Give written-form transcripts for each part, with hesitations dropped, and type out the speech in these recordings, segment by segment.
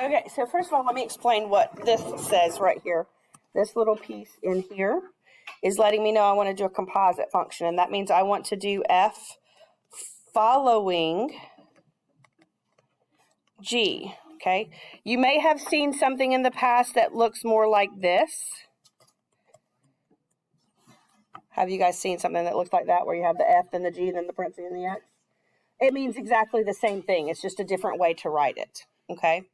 Okay, so first of all, let me explain what this says right here. This little piece in here is letting me know I want to do a composite function, and that means I want to do f following g, okay? You may have seen something in the past that looks more like this. Have you guys seen something that looks like that, where you have the f, then the g, then the parentheses, and the x? It means exactly the same thing. It's just a different way to write it, okay?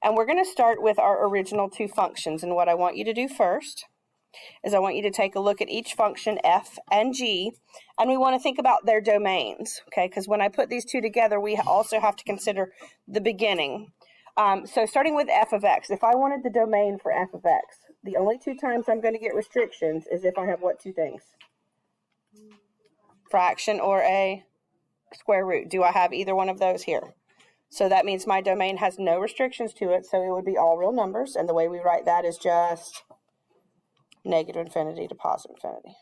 And we're going to start with our original two functions. And what I want you to do first is I want you to take a look at each function, f and g, and we want to think about their domains, okay? Because when I put these two together, we also have to consider the beginning. So starting with f of x, if I wanted the domain for f of x, the only two times I'm going to get restrictions is if I have what two things? Fraction or a square root. Do I have either one of those here? So that means my domain has no restrictions to it, so it would be all real numbers, and the way we write that is just negative infinity to positive infinity.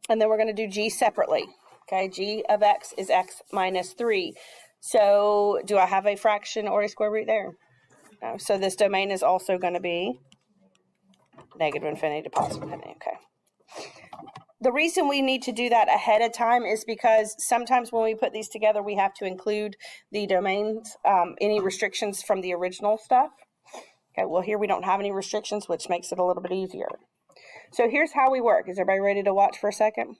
And then we're going to do g separately. Okay, g of x is x minus 3. So do I have a fraction or a square root there? No. So this domain is also going to be negative infinity to positive infinity. Okay. The reason we need to do that ahead of time is because sometimes when we put these together, we have to include the domains, any restrictions from the original stuff. Okay, well, here we don't have any restrictions, which makes it a little bit easier. So here's how we work. Is everybody ready to watch for a second?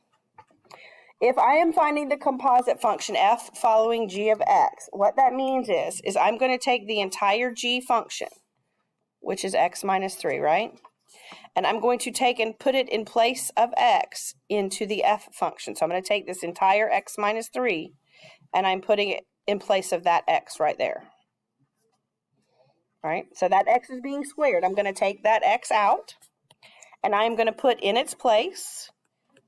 If I am finding the composite function f following g of x, what that means is I'm going to take the entire g function, which is x minus 3, right? And I'm going to take and put it in place of x into the f function. So I'm going to take this entire x minus 3, and I'm putting it in place of that x right there. All right, so that x is being squared. I'm going to take that x out, and I'm going to put in its place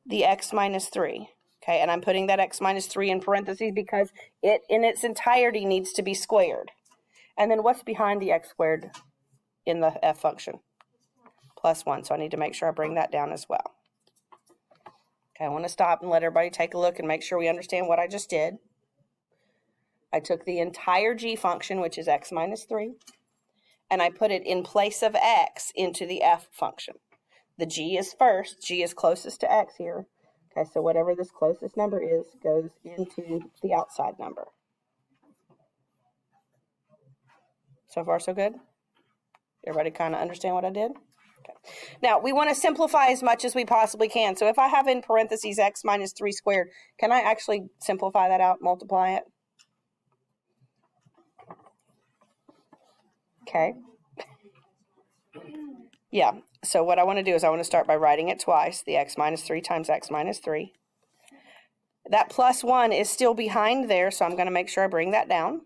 the x minus 3. Okay, and I'm putting that x minus 3 in parentheses because it in its entirety needs to be squared. And then what's behind the x squared in the f function? Plus 1, so I need to make sure I bring that down as well. Okay, I want to stop and let everybody take a look and make sure we understand what I just did. I took the entire g function, which is x minus 3, and I put it in place of x into the f function. The g is first, g is closest to x here. Okay, so whatever this closest number is goes into the outside number. So far, so good? Everybody kind of understand what I did? Okay. Now, we want to simplify as much as we possibly can. So if I have in parentheses x minus 3 squared, can I actually simplify that out, multiply it? Okay. Yeah, so what I want to do is I want to start by writing it twice, the x minus 3 times x minus 3. That plus 1 is still behind there, so I'm going to make sure I bring that down.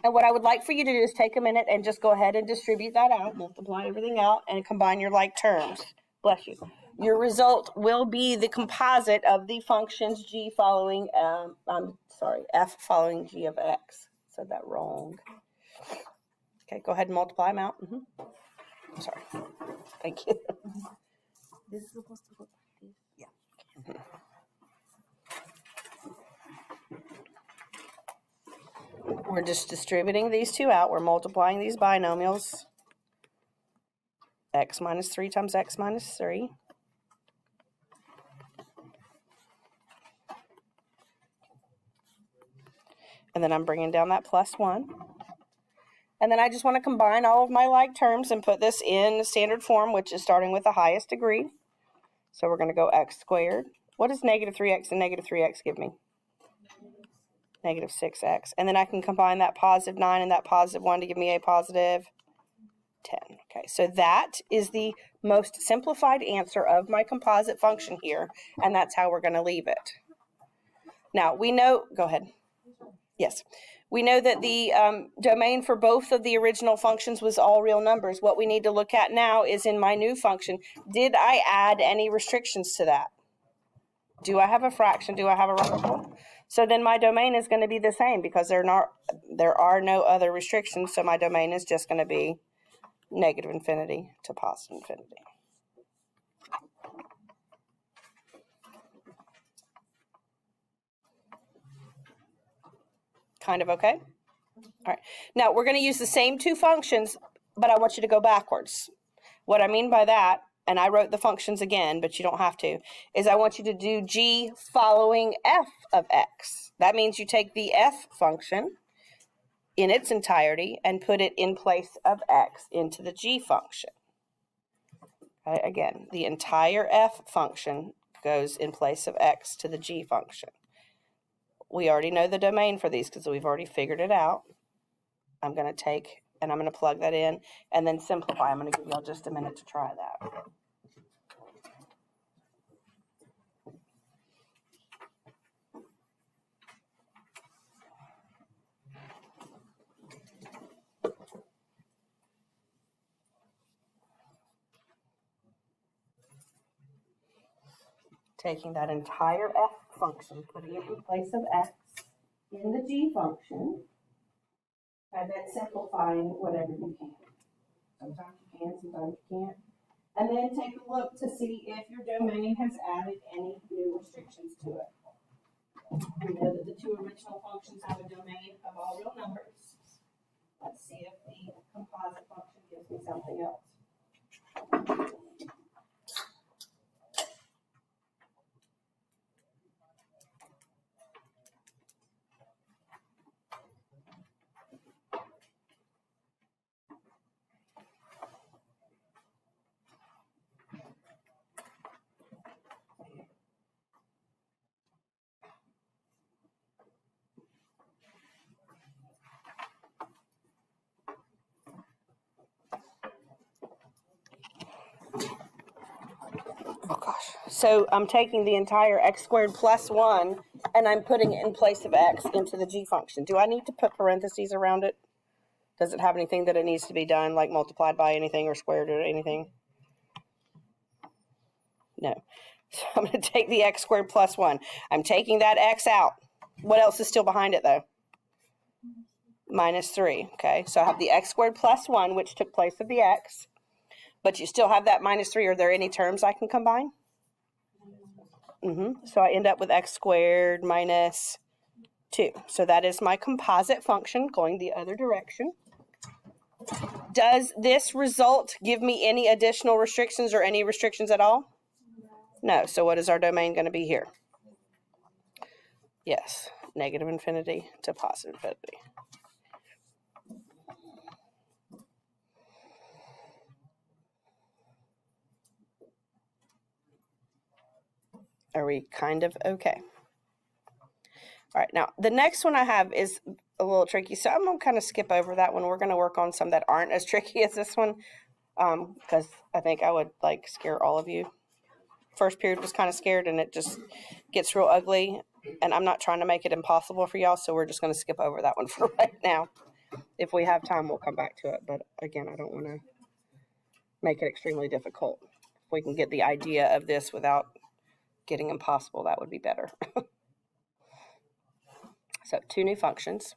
And what I would like for you to do is take a minute and just go ahead and distribute that out, multiply everything out, and combine your like terms. Bless you. Your result will be the composite of the functions g following, f following g of x. Said that wrong. Okay, go ahead and multiply them out. I'm sorry. Thank you. This is supposed to look like this. Yeah. We're just distributing these two out. We're multiplying these binomials. X minus 3 times x minus 3. And then I'm bringing down that plus 1. And then I just want to combine all of my like terms and put this in standard form, which is starting with the highest degree. So we're going to go x squared. What does negative 3x and negative 3x give me? Negative 6x. And then I can combine that positive 9 and that positive 1 to give me a positive 10. Okay, so that is the most simplified answer of my composite function here, and that's how we're going to leave it. Now, we know, go ahead. Yes, we know that the domain for both of the original functions was all real numbers. What we need to look at now is in my new function, did I add any restrictions to that? Do I have a fraction? Do I have a radical? So then my domain is going to be the same because there are no other restrictions, so my domain is just going to be negative infinity to positive infinity. Kind of okay? All right. Now, we're going to use the same two functions, but I want you to go backwards. What I mean by that, and I wrote the functions again, but you don't have to, is I want you to do g following f of x. That means you take the f function in its entirety and put it in place of x into the g function. Okay, again, the entire f function goes in place of x to the g function. We already know the domain for these because we've already figured it out. I'm going to take and I'm going to plug that in and then simplify. I'm going to give y'all just a minute to try that. Taking that entire f function, putting it in place of x in the g function, and then simplifying whatever you can. Sometimes you can, sometimes you can't. And then take a look to see if your domain has added any new restrictions to it. We know that the two original functions have a domain of all real numbers. Let's see if the composite function gives me something else. Oh gosh. So I'm taking the entire x squared plus 1 and I'm putting it in place of x into the g function. Do I need to put parentheses around it? Does it have anything that it needs to be done, like multiplied by anything or squared or anything? No. So I'm going to take the x squared plus 1. I'm taking that x out. What else is still behind it, though? Minus 3. Okay, so I have the x squared plus 1, which took place of the x. But you still have that minus 3. Are there any terms I can combine? So I end up with x squared minus 2. So that is my composite function going the other direction. Does this result give me any additional restrictions or any restrictions at all? No. So what is our domain going to be here? Yes, negative infinity to positive infinity. Are we kind of okay? All right, now the next one I have is a little tricky, so I'm going to kind of skip over that one. We're going to work on some that aren't as tricky as this one because I think I would like scare all of you. First period was kind of scared and it just gets real ugly, and I'm not trying to make it impossible for y'all, so we're just going to skip over that one for right now. If we have time, we'll come back to it, but again, I don't want to make it extremely difficult. If we can get the idea of this without getting impossible, that would be better. So 2 new functions.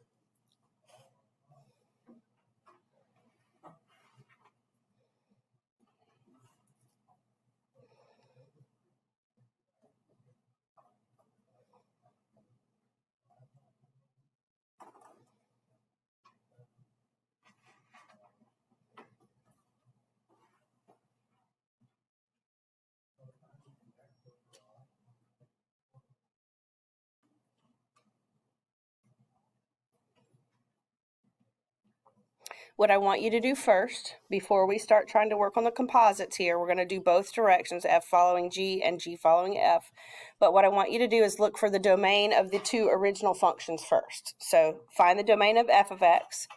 What I want you to do first, before we start trying to work on the composites here, we're going to do both directions, f following g and g following f. But what I want you to do is look for the domain of the two original functions first. So find the domain of f of x,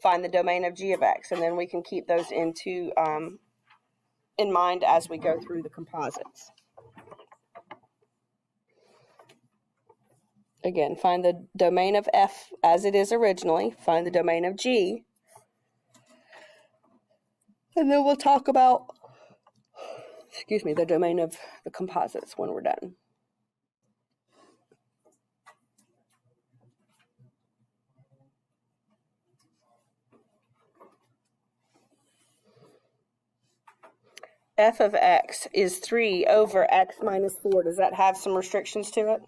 find the domain of g of x, and then we can keep those in mind as we go through the composites. Again, find the domain of f as it is originally, find the domain of g, and then we'll talk about, the domain of the composites when we're done. F of x is 3 over x minus 4. Does that have some restrictions to it?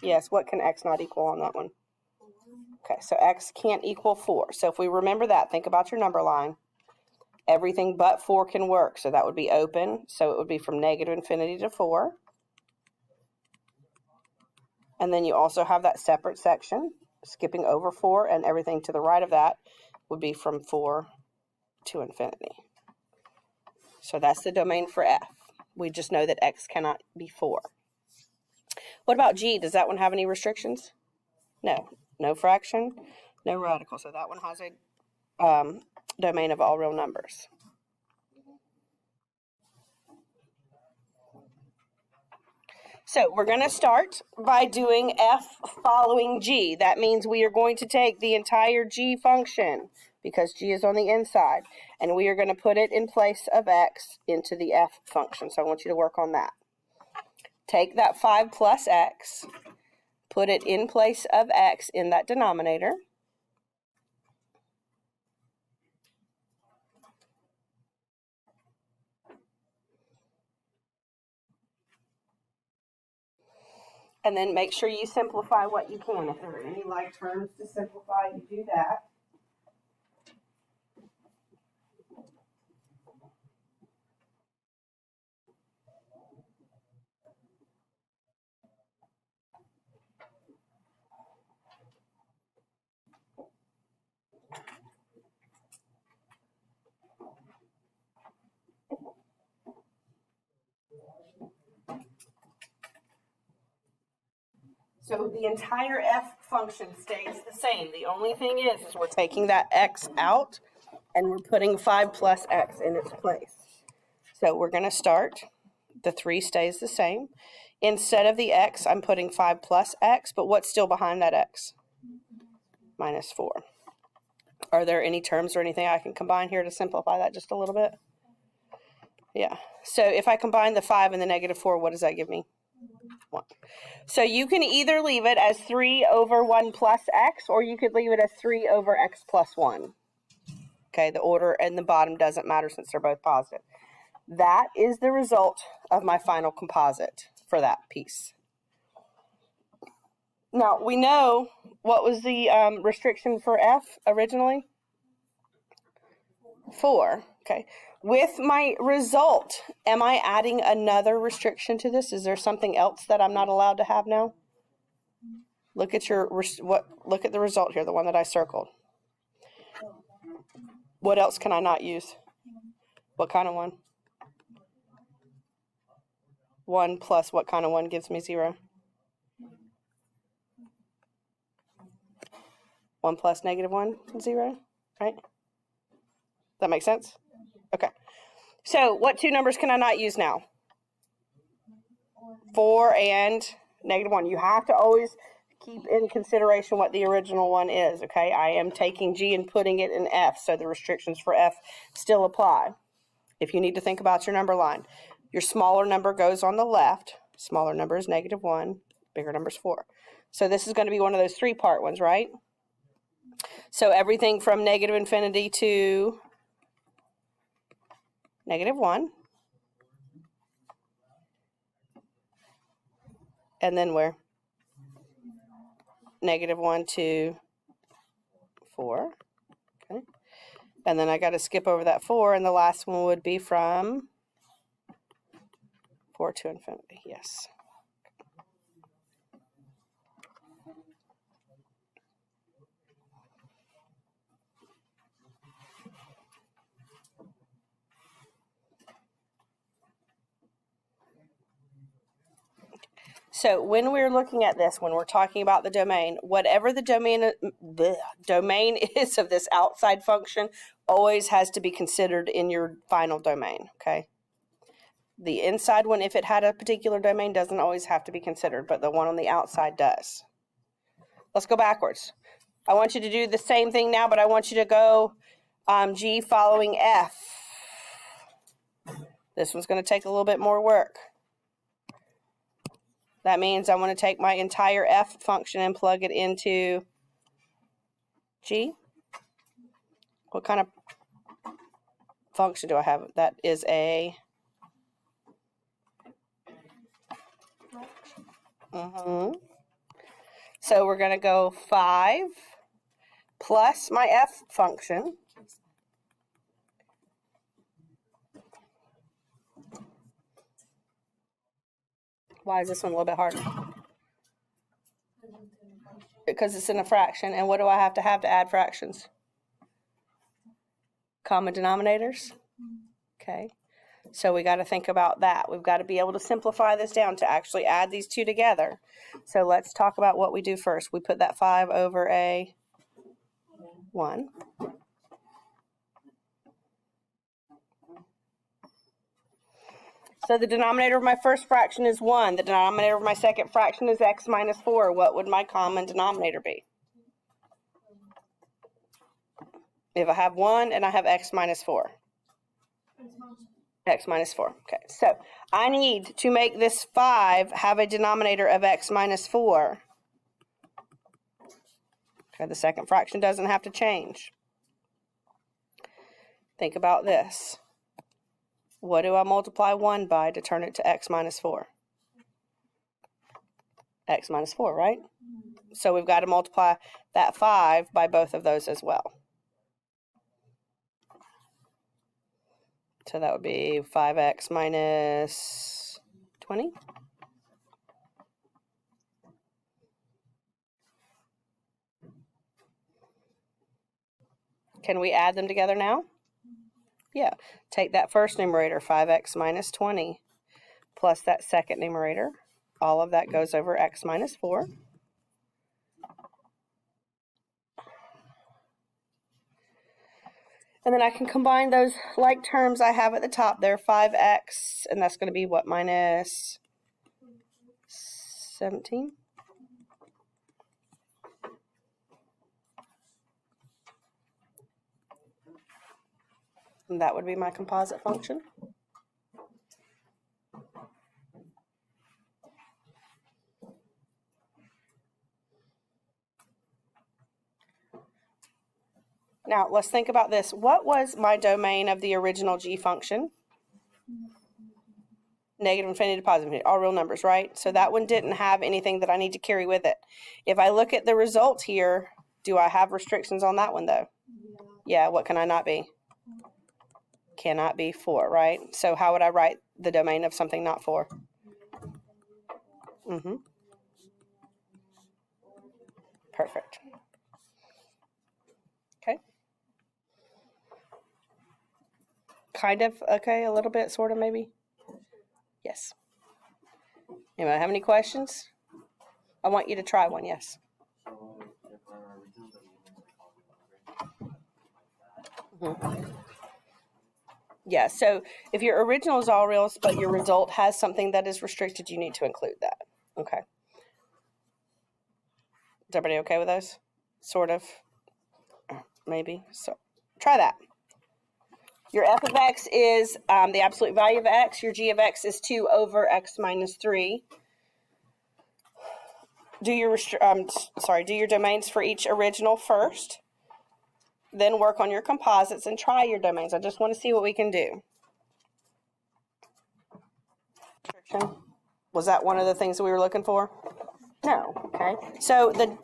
Yes. What can x not equal on that one? Okay, so x can't equal 4. So if we remember that, think about your number line. Everything but 4 can work. So that would be open. So it would be from negative infinity to 4. And then you also have that separate section, skipping over 4, and everything to the right of that would be from 4 to infinity. So that's the domain for f. We just know that x cannot be 4. What about g? Does that one have any restrictions? No. No fraction, no radical. So that one has a domain of all real numbers. So we're going to start by doing f following g. That means we are going to take the entire g function, because g is on the inside, and we are going to put it in place of x into the f function. So I want you to work on that. Take that 5 plus x, put it in place of x in that denominator. And then make sure you simplify what you can. If there are any like terms to simplify, you do that. So the entire f function stays the same. The only thing is we're taking that x out and we're putting 5 plus x in its place. So we're going to start. The 3 stays the same. Instead of the x, I'm putting 5 plus x, but what's still behind that x? Minus 4. Are there any terms or anything I can combine here to simplify that just a little bit? Yeah. So if I combine the 5 and the negative 4, what does that give me? 1. So you can either leave it as 3 over 1 plus x, or you could leave it as 3 over x plus 1. Okay, the order and the bottom doesn't matter since they're both positive. That is the result of my final composite for that piece. Now, we know what was the restriction for f originally? 4. Okay. With my result, am I adding another restriction to this? Is there something else that I'm not allowed to have now? Look at look at the result here, the one that I circled. What else can I not use? What kind of one? 1 plus what kind of 1 gives me 0? 1 plus negative 1, 0, right? That makes sense? Okay. So what 2 numbers can I not use now? 4 and negative 1. You have to always keep in consideration what the original one is, okay? I am taking g and putting it in f, so the restrictions for f still apply. If you need to think about your number line, your smaller number goes on the left. Smaller number is negative 1. Bigger number is 4. So this is going to be one of those 3-part ones, right? So everything from negative infinity to negative 1. And then where? Negative 1 to 4. Okay. And then I got to skip over that 4, and the last one would be from 4 to infinity. Yes. So when we're looking at this, when we're talking about the domain, whatever the domain is of this outside function always has to be considered in your final domain, okay? The inside one, if it had a particular domain, doesn't always have to be considered, but the one on the outside does. Let's go backwards. I want you to do the same thing now, but I want you to go G following F. This one's going to take a little bit more work. That means I want to take my entire f function and plug it into g. What kind of function do I have? That is a So we're going to go 5 plus my f function Why is this one a little bit harder? Because it's in a fraction. And what do I have to add fractions? Common denominators? Okay. So we got to think about that. We've got to be able to simplify this down to actually add these two together. So let's talk about what we do first. We put that 5 over a 1. So the denominator of my first fraction is 1. The denominator of my second fraction is x minus 4. What would my common denominator be? If I have 1 and I have x minus 4. X minus 4. Okay, so I need to make this 5 have a denominator of x minus 4. Okay, the second fraction doesn't have to change. Think about this. What do I multiply 1 by to turn it to x minus 4? X minus 4, right? So we've got to multiply that 5 by both of those as well. So that would be 5x minus 20. Can we add them together now? Yeah. Take that first numerator, 5x minus 20, plus that second numerator. All of that goes over x minus 4. And then I can combine those like terms I have at the top there, 5x, and that's going to be what, minus 17? And that would be my composite function. Now, let's think about this. What was my domain of the original g function? Negative infinity to positive infinity, all real numbers, right? So that one didn't have anything that I need to carry with it. If I look at the result here, do I have restrictions on that one, though? Yeah, what can I not be? Cannot be 4, right? So how would I write the domain of something not 4? Perfect. Okay. Kind of, okay, a little bit, sort of, maybe? Yes. Anybody have any questions? I want you to try one, yes. Yeah, so if your original is all reals, but your result has something that is restricted, you need to include that. Okay. Is everybody okay with those? Sort of? Maybe. So try that. Your f of x is the absolute value of x. Your g of x is 2 over x minus 3. Do your domains for each original first. Then work on your composites and try your domains. I just want to see what we can do. Was that one of the things that we were looking for? No. Okay. So the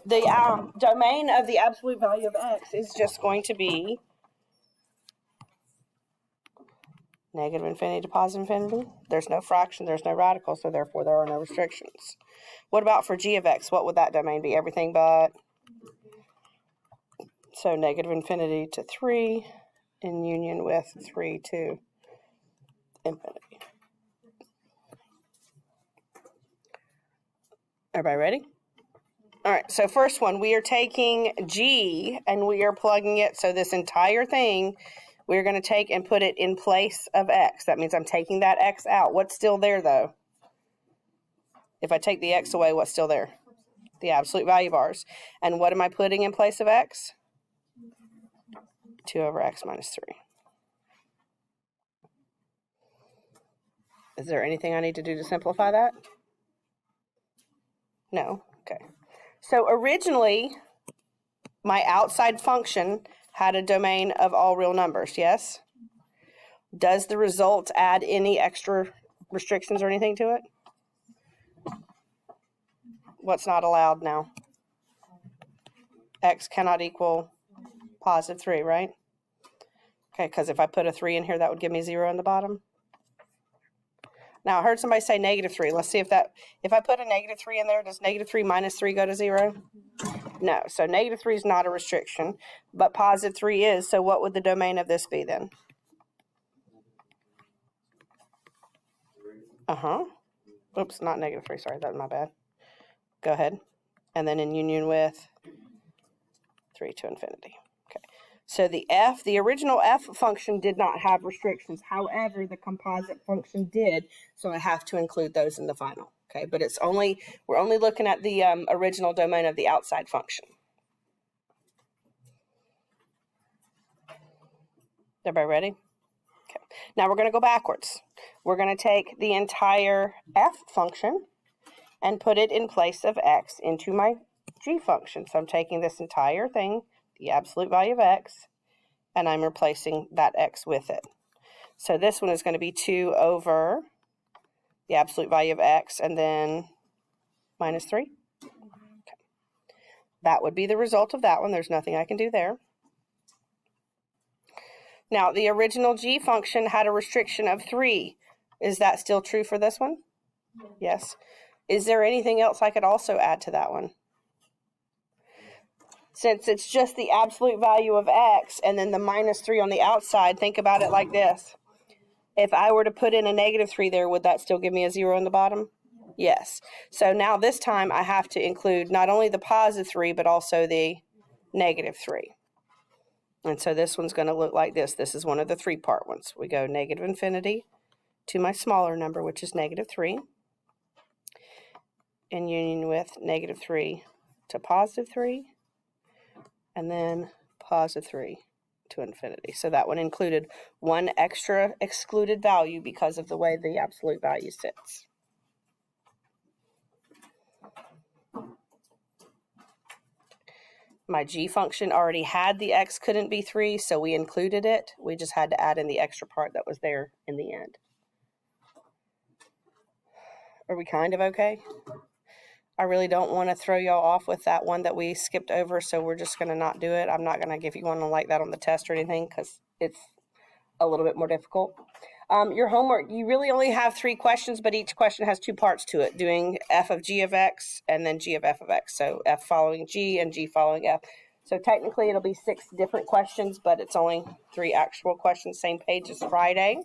domain of the absolute value of x is just going to be negative infinity to positive infinity. There's no fraction, there's no radical, so therefore there are no restrictions. What about for g of x? What would that domain be? Everything but. So negative infinity to 3 in union with 3 to infinity. Everybody ready? All right, so first one, we are taking g and we are plugging it. So this entire thing, we're going to take and put it in place of x. That means I'm taking that x out. What's still there, though? If I take the x away, what's still there? The absolute value bars. And what am I putting in place of x? 2 over x minus 3. Is there anything I need to do to simplify that? No? Okay. So originally, my outside function had a domain of all real numbers, yes? Does the result add any extra restrictions or anything to it? What's not allowed now? X cannot equal Positive 3, right? Okay, because if I put a 3 in here, that would give me 0 in the bottom. Now, I heard somebody say negative 3. Let's see if I put a negative 3 in there, does negative 3 minus 3 go to 0? No, so negative 3 is not a restriction, but positive 3 is. So what would the domain of this be then? Oops, not negative 3. Sorry, that was my bad. Go ahead. And then in union with 3 to infinity. Okay. So the original f function did not have restrictions. However, the composite function did. So I have to include those in the final. Okay, but we're only looking at the original domain of the outside function. Everybody ready? Okay. Now we're going to go backwards. We're going to take the entire f function and put it in place of x into my g function. So I'm taking this entire thing, the absolute value of x, and I'm replacing that x with it. So this one is going to be 2 over the absolute value of x and then minus 3. Okay. That would be the result of that one. There's nothing I can do there. Now, the original g function had a restriction of 3. Is that still true for this one? Yes. Is there anything else I could also add to that one? Since it's just the absolute value of x and then the minus 3 on the outside, think about it like this. If I were to put in a negative 3 there, would that still give me a 0 in the bottom? Yes. So now this time I have to include not only the positive 3, but also the negative 3. And so this one's going to look like this. This is one of the 3-part ones. We go negative infinity to my smaller number, which is negative 3, in union with negative 3 to positive 3, and then positive 3 to infinity. So that one included one extra excluded value because of the way the absolute value sits. My g function already had the x couldn't be 3, so we included it. We just had to add in the extra part that was there in the end. Are we kind of okay? I really don't want to throw y'all off with that one that we skipped over, so we're just going to not do it. I'm not going to give you one like that on the test or anything because it's a little bit more difficult. Your homework, you really only have 3 questions, but each question has 2 parts to it, doing f of g of x and then g of f of x. So f following g and g following f. So technically it'll be 6 different questions, but it's only 3 actual questions, same page as Friday.